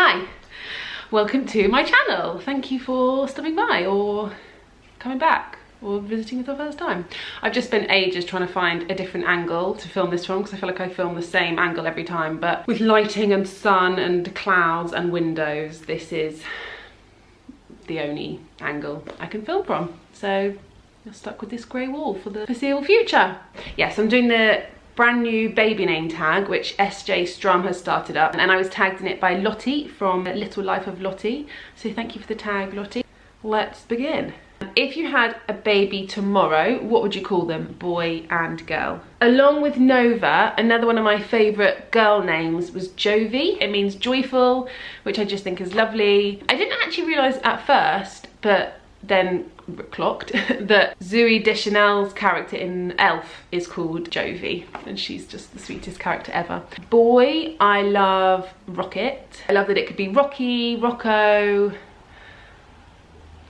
Hi, welcome to my channel. Thank you for stopping by or coming back or visiting for the first time. I've just spent ages trying to find a different angle to film this from because I feel like I film the same angle every time, but with lighting and sun and clouds and windows, this is the only angle I can film from. So you're stuck with this grey wall for the foreseeable future. Yes, I'm doing the brand new baby name tag which SJ Strum has started up, and I was tagged in it by Lottie from Little Life of Lottie, so thank you for the tag, Lottie. Let's begin. If you had a baby tomorrow, what would you call them, boy and girl? Along with Nova, another one of my favourite girl names was Jovi. It means joyful, which I just think is lovely. I didn't actually realise at first, but then clocked that Zooey Deschanel's character in Elf is called Jovi, and she's just the sweetest character ever. Boy, I love Rocket. I love that it could be Rocky, Rocco,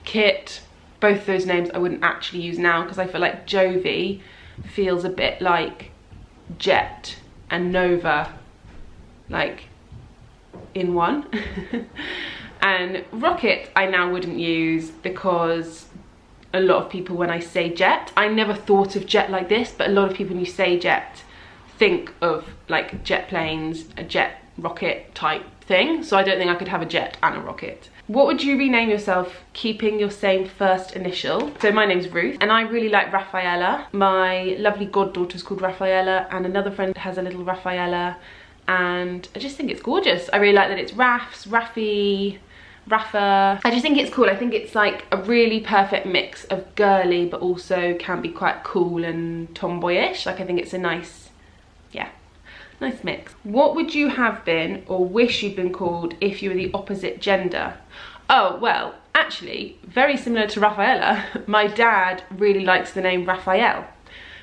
Kit. Both those names I wouldn't actually use now because I feel like Jovi feels a bit like Jet and Nova, like in one. And Rocket I now wouldn't use because a lot of people, when I say Jet, I never thought of Jet like this, but a lot of people when you say Jet think of like jet planes, a jet rocket type thing, so I don't think I could have a jet and a rocket. What would you rename yourself keeping your same first initial? So my name's Ruth and I really like Rafaela. My lovely goddaughter's called Rafaela and another friend has a little Rafaela, and I just think it's gorgeous. I really like that it's Raffs, Raffy, Rafa. I just think it's cool. I think it's like a really perfect mix of girly but also can be quite cool and tomboyish. Like I think it's a nice, yeah, nice mix. What would you have been or wish you'd been called if you were the opposite gender? Oh, well, actually, very similar to Rafaela, my dad really likes the name Raphael,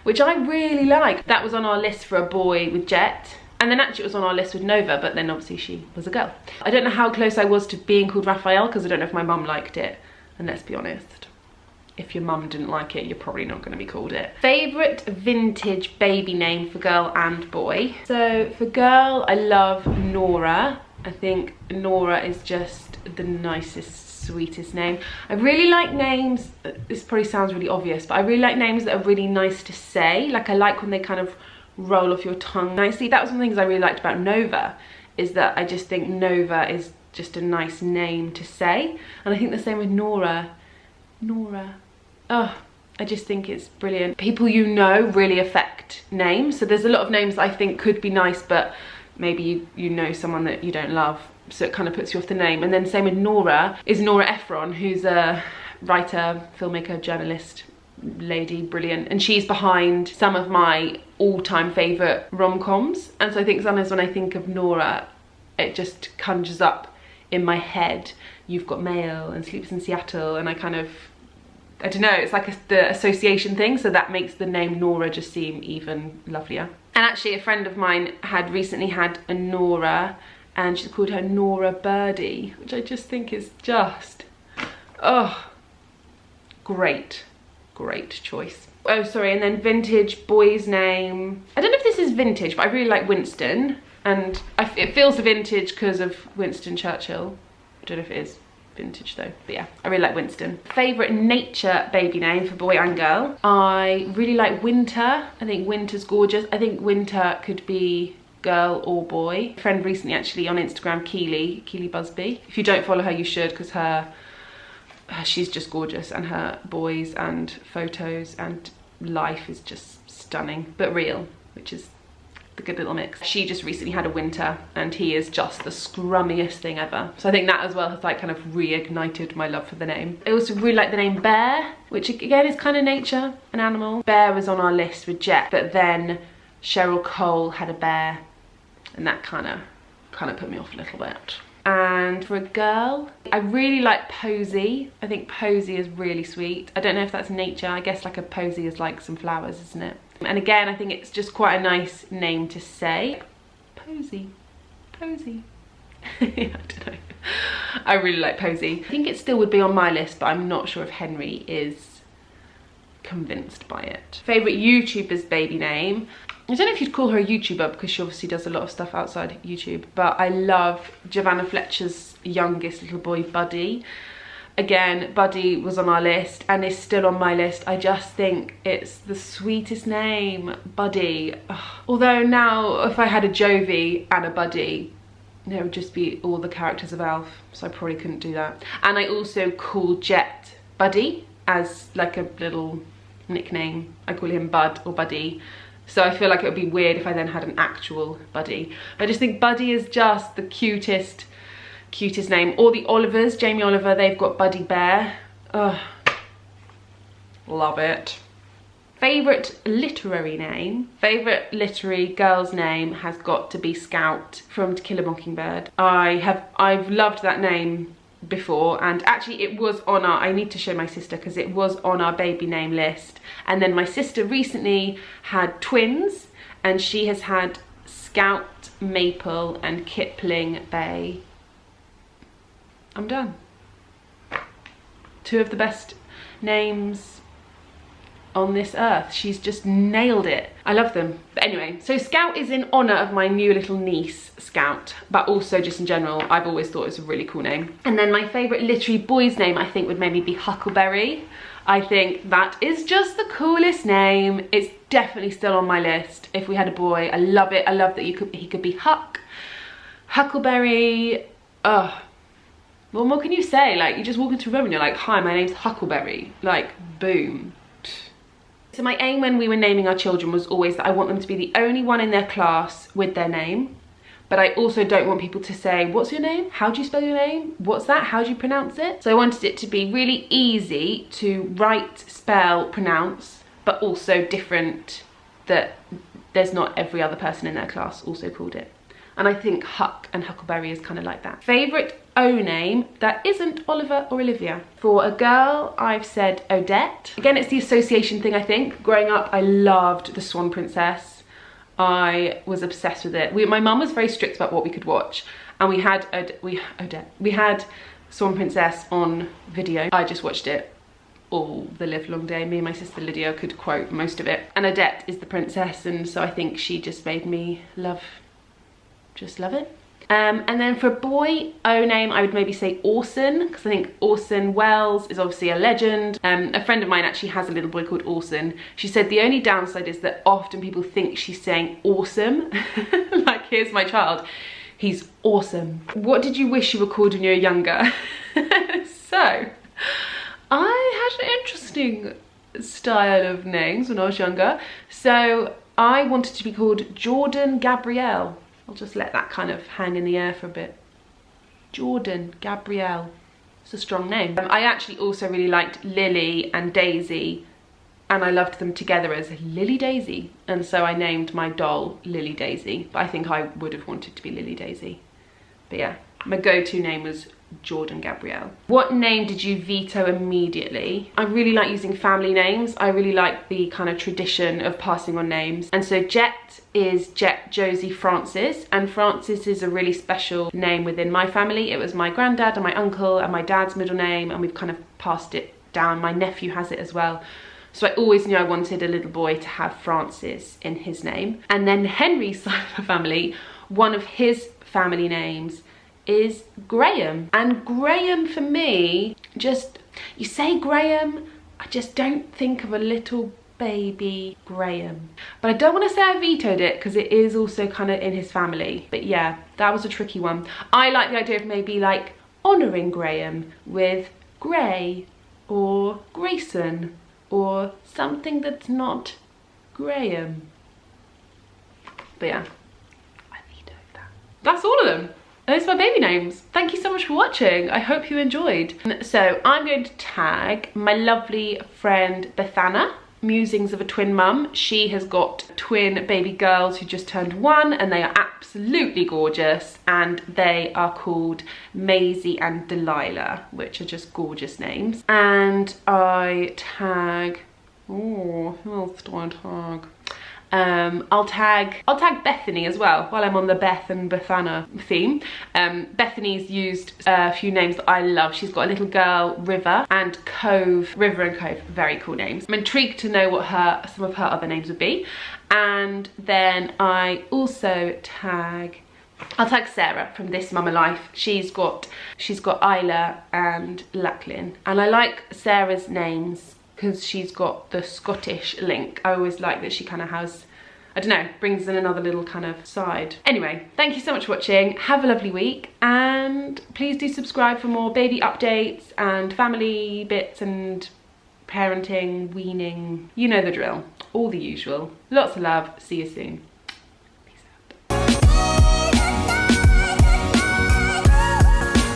which I really like. That was on our list for a boy with Jet, and then actually it was on our list with Nova, but then obviously she was a girl. I don't know how close I was to being called Raphael because I don't know if my mum liked it, and let's be honest, if your mum didn't like it, you're probably not going to be called it. Favourite vintage baby name for girl and boy? So for girl, I love Nora. I think Nora is just the nicest, sweetest name. I really like names, this probably sounds really obvious, but I really like names that are really nice to say. Like I like when they kind of roll off your tongue nicely. That was one of the things I really liked about Nova, is that I just think Nova is just a nice name to say. And I think the same with Nora. Nora. Oh, I just think it's brilliant. People you know really affect names. So there's a lot of names that I think could be nice, but maybe you know someone that you don't love, so it kind of puts you off the name. And then same with Nora, is Nora Ephron, who's a writer, filmmaker, journalist lady, brilliant. And she's behind some of my all-time favourite rom-coms. And so I think sometimes when I think of Nora, it just conjures up in my head You've Got Mail and Sleepless in Seattle, and I kind of, I don't know, it's like the association thing, so that makes the name Nora just seem even lovelier. And actually a friend of mine had recently had a Nora and she called her Nora Birdie, which I just think is just, oh, great, great choice. Oh, sorry, and then vintage boy's name. I don't know if this is vintage, but I really like Winston, and it feels vintage because of Winston Churchill. I don't know if it is vintage though, but yeah, I really like Winston. Favourite nature baby name for boy and girl? I really like Winter. I think Winter's gorgeous. I think Winter could be girl or boy. A friend recently actually on Instagram, Keely Busby. If you don't follow her, you should, because she's just gorgeous, and her boys and photos and life is just stunning, but real, which is the good little mix. She just recently had a Winter and he is just the scrummiest thing ever. So I think that as well has like kind of reignited my love for the name. I also really like the name Bear, which again is kind of nature, an animal. Bear was on our list with Jet, but then Cheryl Cole had a bear and that kind of put me off a little bit. And for a girl, I really like Posey. I think Posey is really sweet. I don't know if that's nature. I guess like a posy is like some flowers, isn't it? And again, I think it's just quite a nice name to say. Posey. Posey. I don't know. I really like Posey. I think it still would be on my list, but I'm not sure if Henry is convinced by it. Favourite YouTuber's baby name? I don't know if you'd call her a YouTuber because she obviously does a lot of stuff outside YouTube, but I love Giovanna Fletcher's youngest little boy, Buddy. Again, Buddy was on our list and is still on my list. I just think it's the sweetest name, Buddy. Ugh. Although now, if I had a Jovi and a Buddy, it would just be all the characters of Alf, so I probably couldn't do that. And I also call Jet Buddy as like a little nickname. I call him Bud or Buddy. So I feel like it would be weird if I then had an actual Buddy. I just think Buddy is just the cutest name. Or the Olivers, Jamie Oliver, they've got Buddy Bear. Ugh, love it. Favourite literary name? Favourite literary girl's name has got to be Scout from To Kill a Mockingbird. I've loved that name before, and actually it was on our, I need to show my sister because it was on our baby name list. And then my sister recently had twins and she has had Scout, Maple and Kipling Bay. I'm done. 2 of the best names on this earth. She's just nailed it. I love them. But anyway, so Scout is in honour of my new little niece, Scout, but also just in general, I've always thought it was a really cool name. And then my favourite literary boy's name, I think, would maybe be Huckleberry. I think that is just the coolest name. It's definitely still on my list. If we had a boy, I love it. I love that he could be Huck, Huckleberry. Ugh. What more can you say? Like, you just walk into a room and you're like, hi, my name's Huckleberry. Like, boom. So my aim when we were naming our children was always that I want them to be the only one in their class with their name. But I also don't want people to say, what's your name? How do you spell your name? What's that? How do you pronounce it? So I wanted it to be really easy to write, spell, pronounce, but also different, that there's not every other person in their class also called it. And I think Huck and Huckleberry is kind of like that. Favourite O name that isn't Oliver or Olivia? For a girl, I've said Odet. Again, it's the association thing, I think. Growing up, I loved The Swan Princess. I was obsessed with it. My mum was very strict about what we could watch. And we had Swan Princess on video. I just watched it all the live long day. Me and my sister Lydia could quote most of it. And Odet is the princess, and so I think she just made me love it. And then for a boy O name, I would maybe say Orson, because I think Orson Welles is obviously a legend. A friend of mine actually has a little boy called Orson. She said the only downside is that often people think she's saying awesome. Like, here's my child, he's awesome. What did you wish you were called when you were younger? So, I had an interesting style of names when I was younger. So I wanted to be called Jordan Gabrielle. I'll just let that kind of hang in the air for a bit. Jordan Gabrielle. It's a strong name. I actually also really liked Lily and Daisy, and I loved them together as Lily Daisy. And so I named my doll Lily Daisy, but I think I would have wanted to be Lily Daisy. But yeah, my go-to name was Jordan Gabrielle. What name did you veto immediately? I really like using family names. I really like the kind of tradition of passing on names. And so Jet is Jet Josie Francis, and Francis is a really special name within my family. It was my granddad and my uncle and my dad's middle name, and we've kind of passed it down. My nephew has it as well. So I always knew I wanted a little boy to have Francis in his name. And then Henry's side of the family, one of his family names is Graham. And Graham for me, just, you say Graham, I just don't think of a little baby Graham. But I don't want to say I vetoed it because it is also kind of in his family. But yeah, that was a tricky one. I like the idea of maybe like honouring Graham with Gray or Grayson or something that's not Graham. But yeah, I vetoed that. That's all of them. Those are my baby names. Thank you so much for watching. I hope you enjoyed. So I'm going to tag my lovely friend Bethana, Musings of a Twin Mum. She has got twin baby girls who just turned 1, and they are absolutely gorgeous, and they are called Maisie and Delilah, which are just gorgeous names. And I tag, oh, who else do I tag? I'll tag Bethany as well while I'm on the Beth and Bethana theme. Bethany's used a few names that I love. She's got a little girl, River, and Cove. River and Cove, very cool names. I'm intrigued to know what some of her other names would be. And then I also I'll tag Sarah from This Mama Life. She's got Isla and Lachlan, and I like Sarah's names because she's got the Scottish link. I always like that she kind of has, I don't know, brings in another little kind of side. Anyway, thank you so much for watching. Have a lovely week, and please do subscribe for more baby updates and family bits and parenting, weaning, you know the drill, all the usual. Lots of love. See you soon.